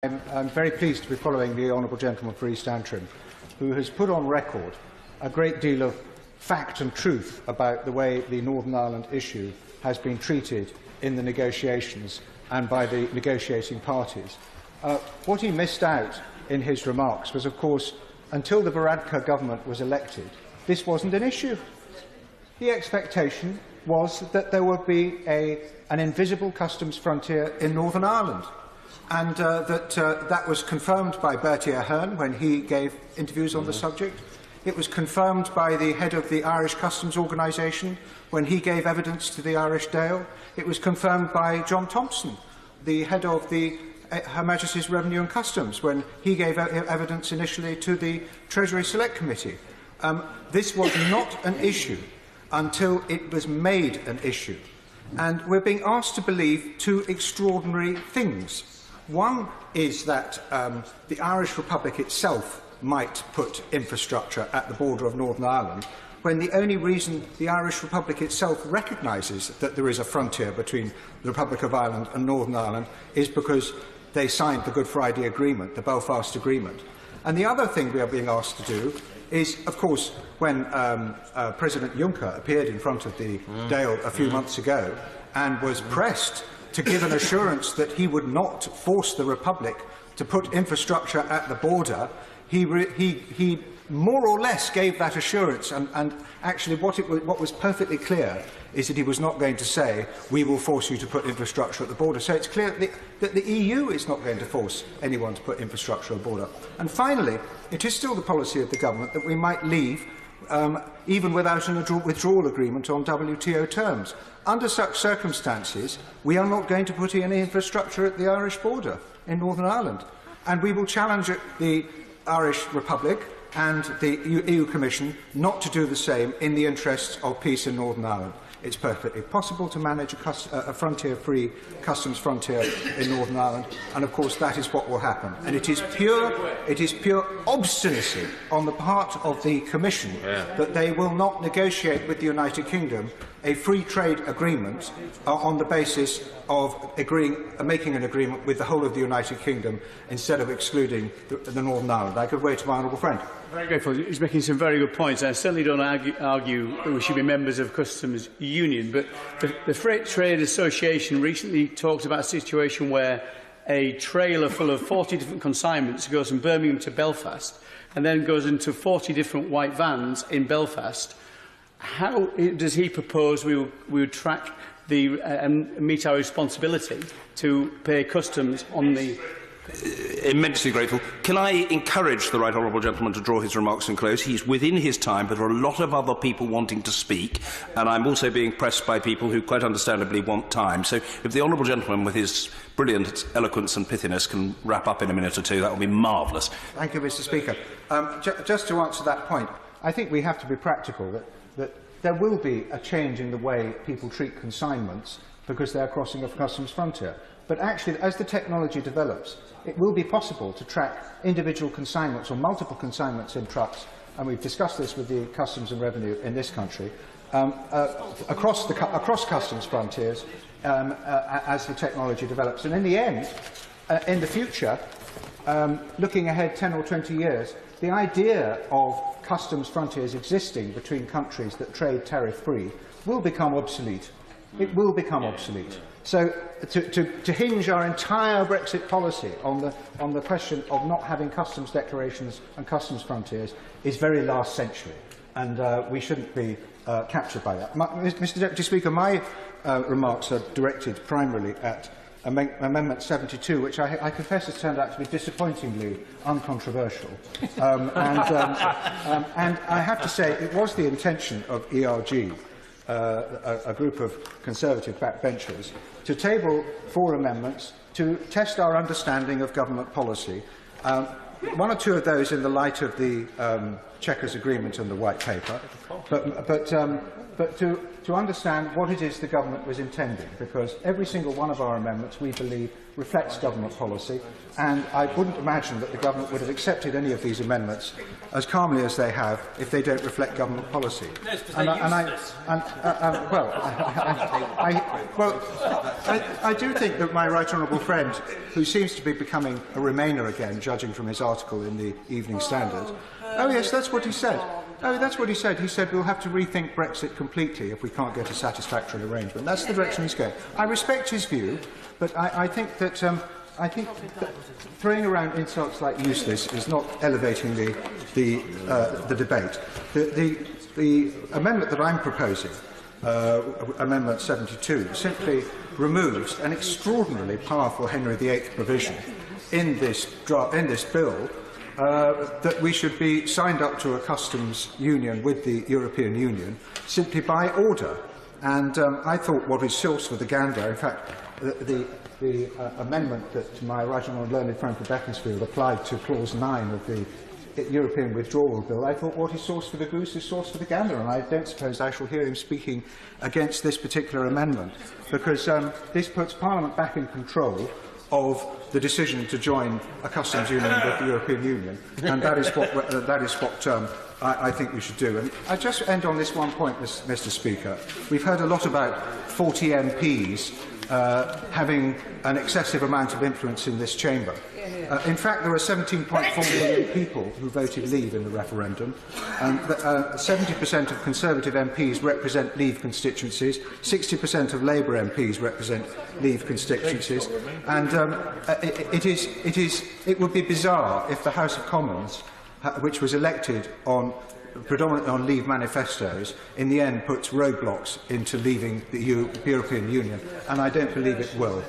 I'm very pleased to be following the Honourable Gentleman for East Antrim, who has put on record a great deal of fact and truth about the way the Northern Ireland issue has been treated in the negotiations and by the negotiating parties. What he missed out in his remarks was, of course, until the Varadkar government was elected, this wasn't an issue. The expectation was that there would be an invisible customs frontier in Northern Ireland. And that was confirmed by Bertie Ahern when he gave interviews on the subject. It was confirmed by the head of the Irish Customs Organisation when he gave evidence to the Irish Dáil. It was confirmed by John Thompson, the head of the Her Majesty's Revenue and Customs, when he gave evidence initially to the Treasury Select Committee. This was not an issue until it was made an issue. And we're being asked to believe two extraordinary things. One is that the Irish Republic itself might put infrastructure at the border of Northern Ireland, when the only reason the Irish Republic itself recognises that there is a frontier between the Republic of Ireland and Northern Ireland is because they signed the Good Friday Agreement, the Belfast Agreement. And the other thing we are being asked to do is, of course, when President Juncker appeared in front of the Dáil a few months ago and was pressed to give an assurance that he would not force the Republic to put infrastructure at the border, he more or less gave that assurance, and actually what was perfectly clear is that he was not going to say, we will force you to put infrastructure at the border. So it's clear that the EU is not going to force anyone to put infrastructure at the border. And finally, it is still the policy of the government that we might leave even without a withdrawal agreement on WTO terms. Under such circumstances, we are not going to put any infrastructure at the Irish border in Northern Ireland. And we will challenge the Irish Republic and the EU Commission not to do the same in the interests of peace in Northern Ireland. It's perfectly possible to manage a frontier-free customs frontier in Northern Ireland, and of course that is what will happen. And it is pure obstinacy on the part of the Commission that they will not negotiate with the United Kingdom a free trade agreement on the basis of making an agreement with the whole of the United Kingdom instead of excluding the Northern Ireland. I give way to my honourable friend. Very grateful. He's making some very good points. I certainly don't argue that we should be members of Customs Union, but the Freight Trade Association recently talked about a situation where a trailer full of 40 different consignments goes from Birmingham to Belfast and then goes into 40 different white vans in Belfast. How does he propose we would track and meet our responsibility to pay customs on the... Immensely grateful. Can I encourage the right honourable gentleman to draw his remarks and close? He's within his time, but there are a lot of other people wanting to speak, and I'm also being pressed by people who quite understandably want time. So if the honourable gentleman, with his brilliant eloquence and pithiness, can wrap up in a minute or two, that would be marvellous. Thank you, Mr. Speaker. Just to answer that point, I think we have to be practical that there will be a change in the way people treat consignments because they are crossing a customs frontier. But actually, as the technology develops, it will be possible to track individual consignments or multiple consignments in trucks, and we've discussed this with the Customs and Revenue in this country, across customs frontiers as the technology develops. And in the end, in the future, looking ahead 10 or 20 years, the idea of customs frontiers existing between countries that trade tariff-free will become obsolete. It will become obsolete. So to hinge our entire Brexit policy on the question of not having customs declarations and customs frontiers is very last century, and we shouldn't be captured by that. Mr. Deputy Speaker, my remarks are directed primarily at Amendment 72, which I confess has turned out to be disappointingly uncontroversial. And I have to say it was the intention of ERG, a group of Conservative backbenchers, to table 4 amendments to test our understanding of government policy. One or two of those in the light of the Chequers Agreement and the White Paper, but to to understand what it is the government was intending, because every single one of our amendments, we believe, reflects government policy, and I wouldn't imagine that the government would have accepted any of these amendments as calmly as they have if they don't reflect government policy. I do think that my right honourable friend, who seems to be becoming a Remainer again, judging from his article in the Evening Standard, oh yes, that's what he said. Oh, that's what he said. He said we'll have to rethink Brexit completely if we can't get a satisfactory arrangement. That's the direction he's going. I respect his view, but I think that throwing around insults like useless is not elevating the debate. The amendment that I'm proposing, Amendment 72, simply removes an extraordinarily powerful Henry VIII provision in this bill, that we should be signed up to a customs union with the European Union simply by order. And I thought what is sauce for the gander, in fact, the amendment that my right honourable learned friend for Beaconsfield applied to clause 9 of the European withdrawal bill, I thought what is sauce for the goose is sauce for the gander, and I don't suppose I shall hear him speaking against this particular amendment, because this puts Parliament back in control of the decision to join a customs union with the European Union, and that is what I think we should do. And I just end on this one point, Mr. Speaker. We've heard a lot about 40 MPs having an excessive amount of influence in this chamber. In fact, there are 17.4 million people who voted Leave in the referendum, and 70% of Conservative MPs represent Leave constituencies, 60% of Labour MPs represent Leave constituencies, and it would be bizarre if the House of Commons, which was elected predominantly on Leave manifestos, in the end puts roadblocks into leaving the European Union, and I don't believe it will.